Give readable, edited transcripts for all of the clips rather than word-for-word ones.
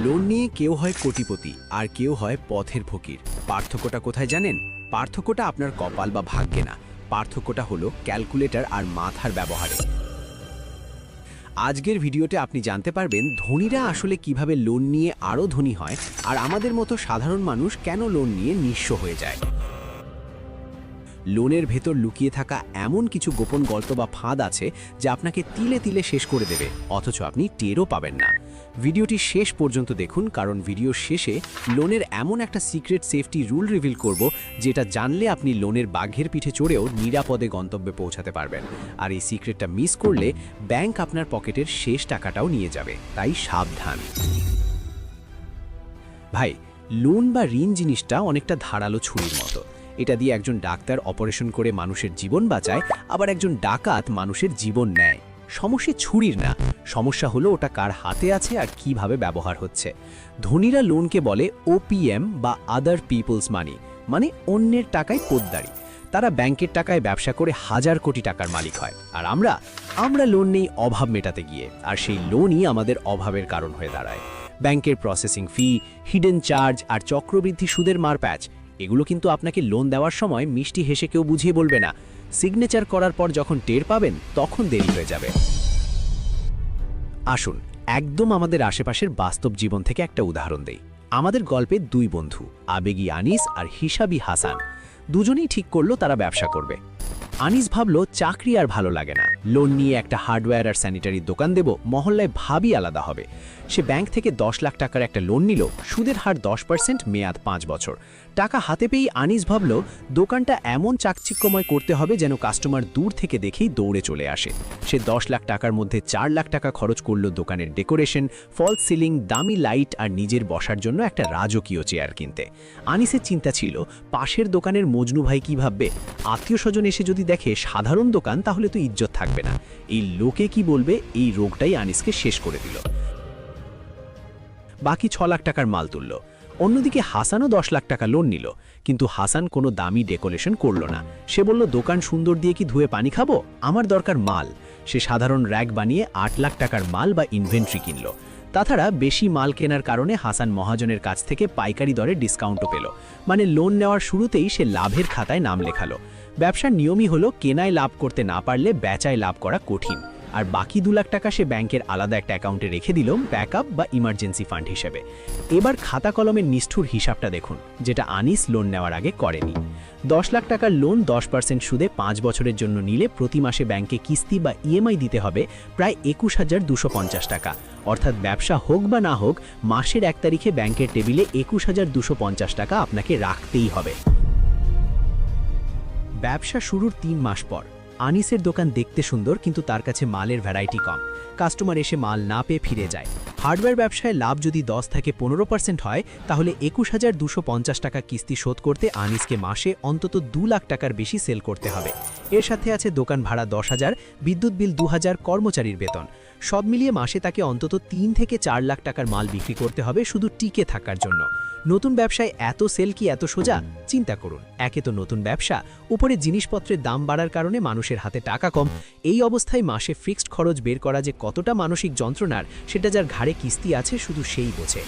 Loan নিয়ে কেউ হয় কোটিপতি আর কেউ হয় পথের ফকির। পার্থক্যটা কোথায় জানেন? পার্থক্যটা আপনার কপাল বা ভাগ্যে না, পার্থক্যটা হলো ক্যালকুলেটর আর মাথার ব্যবহারে। আজকের ভিডিওতে আপনি জানতে পারবেন ধনীরা আসলে কিভাবে লোন নিয়ে আরও ধনী হয়, আর আমাদের মতো সাধারণ মানুষ কেন লোন নিয়ে নিঃস্ব হয়ে যায়। লোনের ভেতর লুকিয়ে থাকা এমন কিছু গোপন গল্প বা ফাঁদ আছে যা আপনাকে তিলে তিলে শেষ করে দেবে, অথচ আপনি টেরও পাবেন না। ভিডিওটি শেষ পর্যন্ত দেখুন, কারণ ভিডিওর শেষে লোনের এমন একটা সিক্রেট সেফটি রুল রিভিল করব যেটা জানলে আপনি লোনের বাঘের পিঠে চড়েও নিরাপদে গন্তব্যে পৌঁছাতে পারবেন। আর এই সিক্রেটটা মিস করলে ব্যাংক আপনার পকেটের শেষ টাকাটাও নিয়ে যাবে, তাই সাবধান। ভাই, লোন বা ঋণ জিনিসটা অনেকটা ধারালো ছুরির মতো। এটা দিয়ে একজন ডাক্তার অপারেশন করে মানুষের জীবন বাঁচায়, আবার একজন ডাকাত মানুষের জীবন নেয়। সমস্যা ছুরির না, সমস্যা হলো ওটা কার হাতে আছে আর কিভাবে ব্যবহার হচ্ছে। ধনীরা লোনকে বলে ওপিএম বা আদার পিপলস মানি, মানে অন্যের টাকায় পোদ্দারি। তারা ব্যাংকের টাকায় ব্যবসা করে হাজার কোটি টাকার মালিক হয়, আর আমরা লোন নেই অভাব মেটাতে গিয়ে, আর সেই লোনই আমাদের অভাবের কারণ হয়ে দাঁড়ায়। ব্যাংকের প্রসেসিং ফি, হিডেন চার্জ আর চক্রবৃদ্ধি সুদের মারপ্যাচ, এগুলো কিন্তু আপনাকে লোন দেওয়ার সময় মিষ্টি হেসে কেউ বুঝিয়ে বলবে না। সিগনেচার করার পর যখন টের পাবেন তখন দেরি হয়ে যাবে। আসুন একদম আমাদের আশেপাশের বাস্তব জীবন থেকে একটা উদাহরণ দেই। আমাদের গল্পে দুই বন্ধু, আবেগী আনিস আর হিসাবি হাসান, দুজনেই ঠিক করলো তারা ব্যবসা করবে। আনিস ভাবলো চাকরি আর ভালো লাগে না, লোন নিয়ে একটা হার্ডওয়্যার আর স্যানিটারির দোকান দেব, মহল্লায় ভাবই আলাদা হবে। সে ব্যাংক থেকে 10 লাখ টাকার একটা লোন নিল, সুদের হার 10%, মেয়াদ 5 বছর। টাকা হাতে পেয়েই আনিস ভাবলো দোকানটা এমন চাকচিক্যময় করতে হবে যেন কাস্টমার দূর থেকে দেখেই দৌড়ে চলে আসে। সে 10 লাখ টাকার মধ্যে 4 লাখ টাকা খরচ করলো দোকানের ডেকোরেশন, ফলস সিলিং, দামি লাইট আর নিজের বসার জন্য একটা রাজকীয় চেয়ার কিনতে। আনিসের চিন্তা ছিল পাশের দোকানের মজনু ভাই কি ভাববে, আত্মীয় স্বজন এসে যদি দেখে সাধারণ দোকান তাহলে তো ইজ্জত থাকবে না, এই লোকে কি বলবে, এই রোগটাই আনিসকে শেষ করে দিল। বাকি 6 লাখ টাকার মাল তুলল। অন্যদিকে হাসানও 10 লাখ টাকা লোন নিল, কিন্তু হাসান কোনো দামি ডেকোরেশন করল না। সে বলল দোকান সুন্দর দিয়ে কি ধুয়ে পানি খাবো, আমার দরকার মাল। সে সাধারণ র্যাক বানিয়ে 8 লাখ টাকার মাল বা ইনভেন্টরি কিনল। তাছাড়া বেশি মাল কেনার কারণে হাসান মহাজনের কাছ থেকে পাইকারি দরে ডিসকাউন্টও পেল, মানে লোন নেওয়ার শুরুতেই সে লাভের খাতায় নাম লেখালো। ব্যবসার নিয়মই হলো কেনায় লাভ করতে না পারলে বেচায় লাভ করা কঠিন। আর বাকি 2 লাখ টাকা সে ব্যাংকের আলাদা একটা অ্যাকাউন্টে রেখে দিল, ব্যাকআপ বা ইমার্জেন্সি ফান্ড হিসেবে। এবার খাতা কলমের নিষ্ঠুর হিসাবটা দেখুন, যেটা আনিস লোন নেওয়ার আগে করেনি। 10 লাখ টাকার লোন 10% সুদে 5 বছরের জন্য নিলে প্রতি মাসে ব্যাংকে কিস্তি বা ইএমআই দিতে হবে প্রায় 21,250 টাকা। অর্থাৎ ব্যবসা হোক বা না হোক, মাসের 1 তারিখে ব্যাংকের টেবিলে 21,250 টাকা আপনাকে রাখতেই হবে। ব্যবসা শুরুর 3 মাস পর আনিসের দোকান দেখতে সুন্দর, কিন্তু তার কাছে মালের ভ্যারাইটি কম। কাস্টমার এসে মাল না পেয়ে ফিরে যায়। হার্ডওয়্যার ব্যবসায় লাভ যদি 10 থেকে 15% হয়, তাহলে 21,250 টাকা কিস্তি শোধ করতে আনিসকে মাসে অন্তত 2 লাখ টাকার বেশি সেল করতে হবে। এর সাথে আছে দোকান ভাড়া 10,000, বিদ্যুৎ বিল 2,000, কর্মচারীর বেতন। সব মিলিয়ে মাসে তাকে অন্তত 3 থেকে 4 লাখ টাকার মাল বিক্রি করতে হবে শুধু টিকে থাকার জন্য। নতুন ব্যবসায় এত সেল কি এত সোজা? চিন্তা করুন, একে তো নতুন ব্যবসা, উপরে জিনিসপত্রের দাম বাড়ার কারণে মানুষের হাতে টাকা কম। এই অবস্থায় মাসে ফিক্সড খরচ বের করা যে কতটা মানসিক যন্ত্রণার, সেটা যার ঘাড়ে কিস্তি আছে শুধু সেই বোঝে।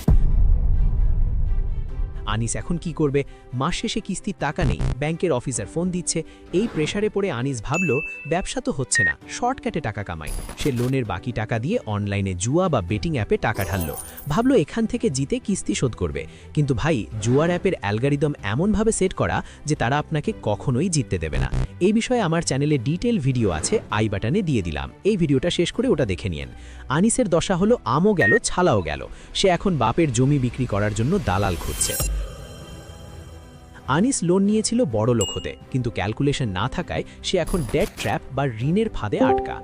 আনিস এখন কি করবে? মাস শেষে কিস্তির টাকা নেই, ব্যাংকের অফিসার ফোন দিচ্ছে। এই প্রেসারে পড়ে আনিস ভাবল ব্যবসা তো হচ্ছে না, শর্টকাটে টাকা কামাই। সে লোনের বাকি টাকা দিয়ে অনলাইনে জুয়া বা বেটিং অ্যাপে টাকা ঢালল, ভাবল এখান থেকে জিতে কিস্তি শোধ করবে। কিন্তু ভাই, জুয়ার অ্যাপের অ্যালগরিদম এমনভাবে সেট করা যে তারা আপনাকে কখনোই জিততে দেবে না। এই বিষয়ে আমার চ্যানেলে ডিটেল ভিডিও আছে, আই বাটনে দিয়ে দিলাম, এই ভিডিওটা শেষ করে ওটা দেখে নিন। আনিসের দশা হলো আমও গেল ছালাও গেল। সে এখন বাপের জমি বিক্রি করার জন্য দালাল খুঁজছে। আনিস লোন নিয়েছিল বড় লোক হতে, কিন্তু ক্যালকুলেশন না থাকায় সে এখন ডেট ট্র্যাপ বা ঋণের ফাঁদে আটকা।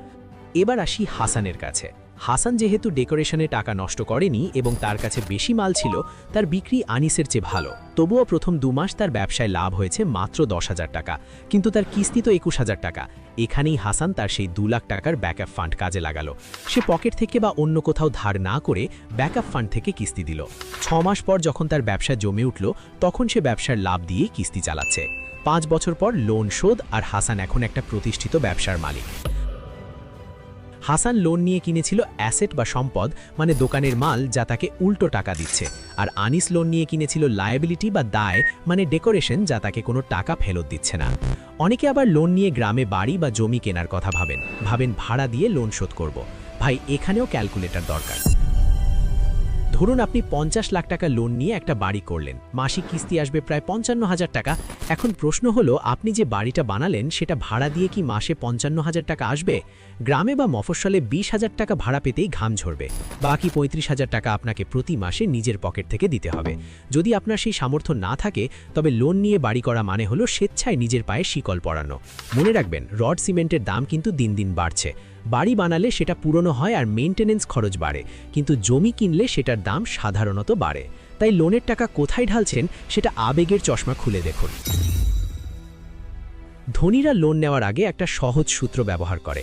এবার আসি হাসানের কাছে। হাসান যেহেতু ডেকোরেশনে টাকা নষ্ট করেনি এবং তার কাছে বেশি মাল ছিল, তার বিক্রি আনিসের চেয়ে ভালো। তবুও প্রথম 2 মাস তার ব্যবসায় লাভ হয়েছে মাত্র 10,000 টাকা, কিন্তু তার কিস্তি তো 21,000 টাকা। এখানেই হাসান তার সেই 2 লাখ টাকার ব্যাকআপ ফান্ড কাজে লাগালো। সে পকেট থেকে বা অন্য কোথাও ধার না করে ব্যাকআপ ফান্ড থেকে কিস্তি দিল। 6 মাস পর যখন তার ব্যবসা জমে উঠল, তখন সে ব্যবসার লাভ দিয়ে কিস্তি চালাচ্ছে। 5 বছর পর লোন শোধ, আর হাসান এখন একটা প্রতিষ্ঠিত ব্যবসার মালিক। হাসান লোন নিয়ে কিনেছিল অ্যাসেট বা সম্পদ, মানে দোকানের মাল যা তাকে উল্টো টাকা দিচ্ছে, আর আনিস লোন নিয়ে কিনেছিল লায়াবিলিটি বা দায়, মানে ডেকোরেশন যা তাকে কোনো টাকা ফেরত দিচ্ছে না। অনেকে আবার লোন নিয়ে গ্রামে বাড়ি বা জমি কেনার কথা ভাবেন ভাড়া দিয়ে লোন শোধ করব। ভাই, এখানেও ক্যালকুলেটর দরকার। ধরুন আপনি 50 লাখ টাকা লোন নিয়ে একটা বাড়ি করলেন, মাসিক কিস্তি আসবে প্রায় 55,000 টাকা। এখন প্রশ্ন হলো, আপনি যে বাড়িটা বানালেন সেটা ভাড়া দিয়ে কি মাসে 55,000 টাকা আসবে? গ্রামে বা মফস্বলে 20,000 টাকা ভাড়া পেতেই ঘাম ঝরবে, বাকি 35,000 টাকা আপনাকে প্রতি মাসে নিজের পকেট থেকে দিতে হবে। যদি আপনার সেই সামর্থ্য না থাকে, তবে লোন নিয়ে বাড়ি করা মানে হলো স্বেচ্ছায় নিজের পায়ে শিকল পরানো। মনে রাখবেন, রড সিমেন্টের দাম কিন্তু দিন দিন বাড়ছে। বাড়ি বানালে সেটা পুরনো হয় আর মেইনটেনেন্স খরচ বাড়ে, কিন্তু জমি কিনলে সেটার দাম সাধারণত বাড়ে। তাই লোনের টাকা কোথায় ঢালছেন সেটা আবেগের চশমা খুলে দেখুন। ধনীরা লোন নেওয়ার আগে একটা সহজ সূত্র ব্যবহার করে,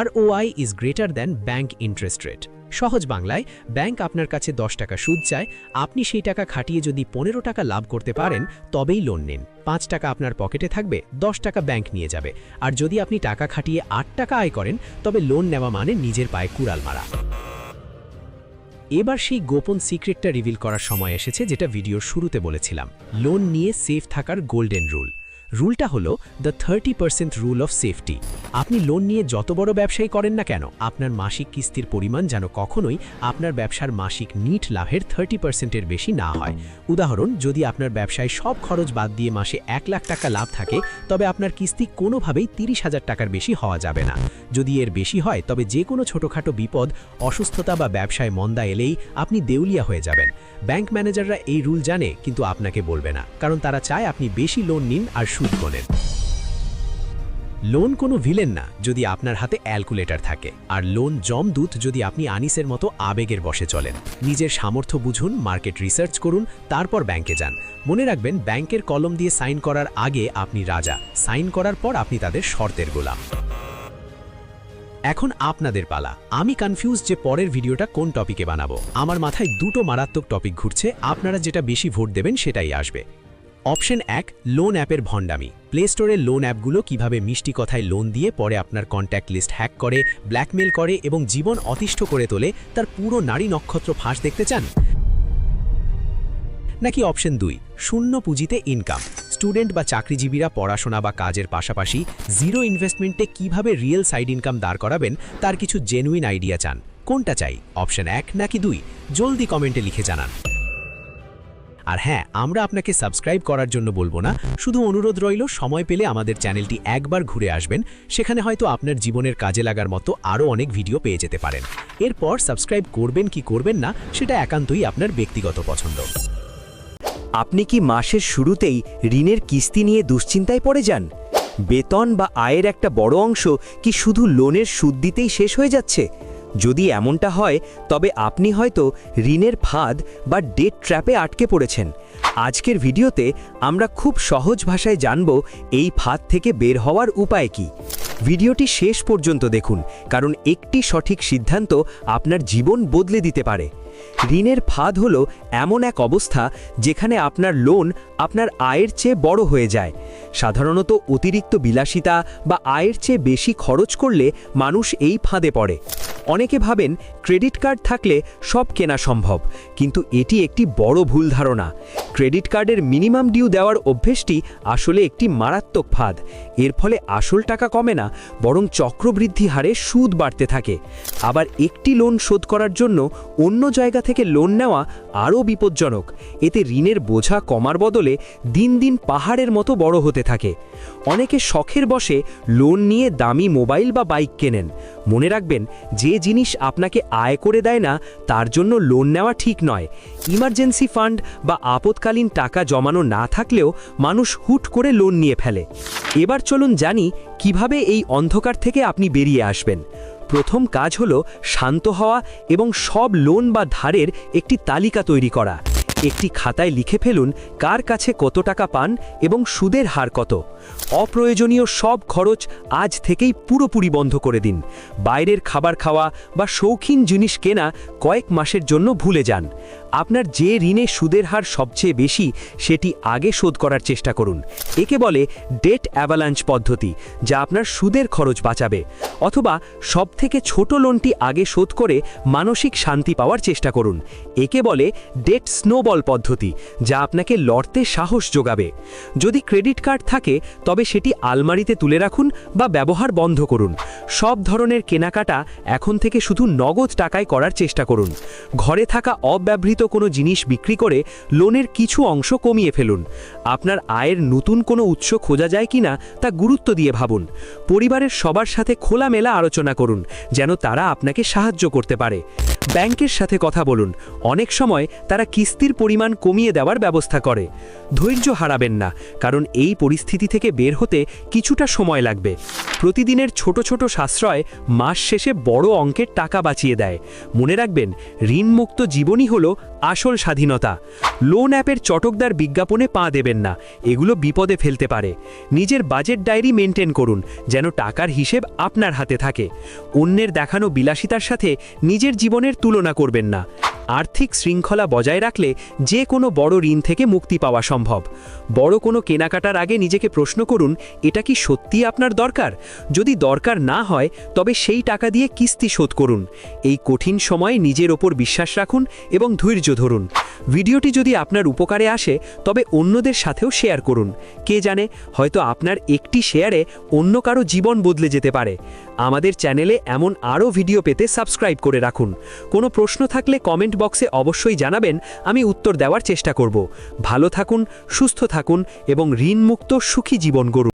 ROI is greater than bank interest rate. সহজ বাংলায়, ব্যাংক আপনার কাছে 10 টাকা সুদ চায়, আপনি সেই টাকা খাটিয়ে যদি 15 টাকা লাভ করতে পারেন তবেই লোন নিন। 5 টাকা আপনার পকেটে থাকবে, 10 টাকা ব্যাংক নিয়ে যাবে। আর যদি আপনি টাকা খাটিয়ে 8 টাকা আয় করেন, তবে লোন নেওয়া মানে নিজের পায়ে কুড়াল মারা। এবার সেই গোপন সিক্রেটটা রিভিল করার সময় এসেছে, যেটা ভিডিওর শুরুতে বলেছিলাম। লোন নিয়ে সেফ থাকার গোল্ডেন রুলটা হলো দ্য 30% রুল অফ সেফটি। আপনি লোন নিয়ে যত বড় ব্যবসায়ী করেন না কেন, আপনার মাসিক কিস্তির পরিমাণ যেন কখনোই আপনার ব্যবসার মাসিক নিট লাভের 30%-এর বেশি না হয়। উদাহরণ, যদি আপনার ব্যবসায় সব খরচ বাদ দিয়ে মাসে 1 লাখ টাকা লাভ থাকে, তবে আপনার কিস্তি কোনোভাবেই 30,000 টাকার বেশি হওয়া যাবে না। যদি এর বেশি হয়, তবে যে কোনো ছোটোখাটো বিপদ, অসুস্থতা বা ব্যবসায় মন্দা এলেই আপনি দেউলিয়া হয়ে যাবেন। ব্যাংক ম্যানেজাররা এই রুল জানে, কিন্তু আপনাকে বলবে না, কারণ তারা চায় আপনি বেশি লোন নিন আর সুদ গোনেন। লোন কোনো ভিলেন না যদি আপনার হাতে ক্যালকুলেটর থাকে, আর লোন জমদূত যদি আপনি আনিসের মতো আবেগের বশে চলেন। নিজের সামর্থ্য বুঝুন, মার্কেট রিসার্চ করুন, তারপর ব্যাংকে যান। মনে রাখবেন, ব্যাংকের কলম দিয়ে সাইন করার আগে আপনি রাজা, সাইন করার পর আপনি তাদের শর্তের গোলাম। এখন আপনাদের পালা। আমি কনফিউজ যে পরের ভিডিওটা কোন টপিকে বানাবো। আমার মাথায় দুটো মারাত্মক টপিক ঘুরছে, আপনারা যেটা বেশি ভোট দেবেন সেটাই আসবে। অপশন 1, লোন অ্যাপের ভণ্ডামি। প্লে স্টোরের লোন অ্যাপগুলো কিভাবে মিষ্টি কথায় লোন দিয়ে পরে আপনার কন্ট্যাক্ট লিস্ট হ্যাক করে, ব্ল্যাকমেল করে এবং জীবন অতিষ্ঠ করে তোলে, তার পুরো নারী নক্ষত্র ফাঁস দেখতে চান? নাকি অপশন 2, শূন্য পুঁজিতে ইনকাম। স্টুডেন্ট বা চাকরিজীবীরা পড়াশোনা বা কাজের পাশাপাশি জিরো ইনভেস্টমেন্টে কিভাবে রিয়েল সাইড ইনকাম দাঁড় করাবেন তার কিছু জেনুইন আইডিয়া চান? কোনটা চাই, অপশন 1 নাকি 2? জলদি কমেন্টে লিখে জানান। আর হ্যাঁ, আমরা আপনাকে সাবস্ক্রাইব করার জন্য বলবো না, শুধু অনুরোধ রইল, সময় পেলে আমাদের চ্যানেলটি একবার ঘুরে আসবেন। সেখানে হয়তো আপনার জীবনের কাজে লাগার মতো আরও অনেক ভিডিও পেয়ে যেতে পারেন। এরপর সাবস্ক্রাইব করবেন কি করবেন না সেটা একান্তই আপনার ব্যক্তিগত পছন্দ। আপনি কি মাসের শুরুতেই ঋণের কিস্তি নিয়ে দুশ্চিন্তায় পড়ে যান? বেতন বা আয়ের একটা বড় অংশ কি শুধু লোনের সুদ দিতেই শেষ হয়ে যাচ্ছে? যদি এমনটা হয়, তবে আপনি হয়তো ঋণের ফাঁদ বা ডেট ট্র্যাপে আটকে পড়েছেন। আজকের ভিডিওতে আমরা খুব সহজ ভাষায় জানব এই ফাঁদ থেকে বের হওয়ার উপায় কি। ভিডিওটি শেষ পর্যন্ত দেখুন, কারণ একটি সঠিক সিদ্ধান্ত আপনার জীবন বদলে দিতে পারে। ঋণের ফাঁদ হলো এমন এক অবস্থা যেখানে আপনার লোন আপনার আয়ের চেয়ে বড় হয়ে যায়। সাধারণত অতিরিক্ত বিলাসিতা বা আয়ের চেয়ে বেশি খরচ করলে মানুষ এই ফাঁদে পড়ে। অনেকে ভাবেন ক্রেডিট কার্ড থাকলে সব কেনা সম্ভব, কিন্তু এটি একটি বড় ভুল ধারণা। ক্রেডিট কার্ডের মিনিমাম ডিউ দেওয়ার অভ্যেসটি আসলে একটি মারাত্মক ফাঁদ। এর ফলে আসল টাকা কমে না, বরং চক্রবৃদ্ধি হারে সুদ বাড়তে থাকে। আবার একটি লোন শোধ করার জন্য অন্য জায়গা থেকে লোন নেওয়া আরও বিপজ্জনক। এতে ঋণের বোঝা কমার বদলে দিন দিন পাহাড়ের মতো বড় হতে থাকে। অনেকে শখের বশে লোন নিয়ে দামি মোবাইল বা বাইক কেনেন। মনে রাখবেন, যে জিনিস আপনাকে আয় করে দেয় না তার জন্য লোন নেওয়া ঠিক নয়। ইমার্জেন্সি ফান্ড বা আপৎকালীন টাকা জমানো না থাকলেও মানুষ হুট করে লোন নিয়ে ফেলে। এবার চলুন জানি কিভাবে এই অন্ধকার থেকে আপনি বেরিয়ে আসবেন। প্রথম কাজ হলো শান্ত হওয়া এবং সব লোন বা ধারের একটি তালিকা তৈরি করা। একটি খাতায় লিখে ফেলুন কার কাছে কত টাকা পান এবং সুদের হার কত। অপ্রয়োজনীয় সব খরচ আজ থেকেই পুরোপুরি বন্ধ করে দিন। বাইরের খাবার খাওয়া বা শৌখিন জিনিস কেনা কয়েক মাসের জন্য ভুলে যান। আপনার যে ঋণের সুদের হার সবচেয়ে বেশি সেটি আগে শোধ করার চেষ্টা করুন। একে বলে ডেট অ্যাভালাঞ্চ পদ্ধতি, যা আপনার সুদের খরচ বাঁচাবে। অথবা সবথেকে ছোট লোনটি আগে শোধ করে মানসিক শান্তি পাওয়ার চেষ্টা করুন। একে বলে ডেট স্নোবল পদ্ধতি, যা আপনাকে লড়তে সাহস যোগাবে। যদি ক্রেডিট কার্ড থাকে তবে সেটি আলমারিতে তুলে রাখুন বা ব্যবহার বন্ধ করুন। সব ধরনের কেনাকাটা এখন থেকে শুধু নগদ টাকায় করার চেষ্টা করুন। ঘরে থাকা অব্যবহৃত কোনো জিনিস বিক্রি করে লোনের কিছু অংশ কমিয়ে ফেলুন। আপনার আয়ের নতুন কোনো উৎস খোঁজা যায় কিনা তা গুরুত্ব দিয়ে ভাবুন। পরিবারের সবার সাথে খোলামেলা আলোচনা করুন, যেন তারা আপনাকে সাহায্য করতে পারে। ব্যাংকের সাথে কথা বলুন, অনেক সময় তারা কিস্তির পরিমাণ কমিয়ে দেওয়ার ব্যবস্থা করে। ধৈর্য হারাবেন না, কারণ এই পরিস্থিতি থেকে বের হতে কিছুটা সময় লাগবে। প্রতিদিনের ছোট ছোট সাশ্রয় মাস শেষে বড় অঙ্কের টাকা বাঁচিয়ে দেয়। মনে রাখবেন, ঋণমুক্ত জীবনই হলো আসল স্বাধীনতা। লোন অ্যাপের চটকদার বিজ্ঞাপনে পা দেবেন না, এগুলো বিপদে ফেলতে পারে। নিজের বাজেট ডায়েরি মেনটেন করুন, যেন টাকার হিসেব আপনার হাতে থাকে। অন্যের দেখানো বিলাসিতার সাথে নিজের জীবনের তুলনা করবেন না। আর্থিক শৃঙ্খলা বজায় রাখলে যে কোনো বড় ঋণ থেকে মুক্তি পাওয়া সম্ভব। বড় কোনো কেনাকাটার আগে নিজেকে প্রশ্ন করুন, এটা কি সত্যিই আপনার দরকার? যদি দরকার না হয় তবে সেই টাকা দিয়ে কিস্তি শোধ করুন। এই কঠিন সময়ে নিজের ওপর বিশ্বাস রাখুন এবং ধৈর্য ধরুন। ভিডিওটি যদি আপনার উপকারে আসে তবে অন্যদের সাথেও শেয়ার করুন। কে জানে, হয়তো আপনার একটি শেয়ারে অন্য কারো জীবন বদলে যেতে পারে। আমাদের চ্যানেলে এমন আরও ভিডিও পেতে সাবস্ক্রাইব করে রাখুন। কোনো প্রশ্ন থাকলে কমেন্ট বক্সে অবশ্যই জানাবেন, আমি উত্তর দেওয়ার চেষ্টা করব। ভালো থাকুন, সুস্থ থাকুন এবং ঋণমুক্ত সুখী জীবন গড়ুন।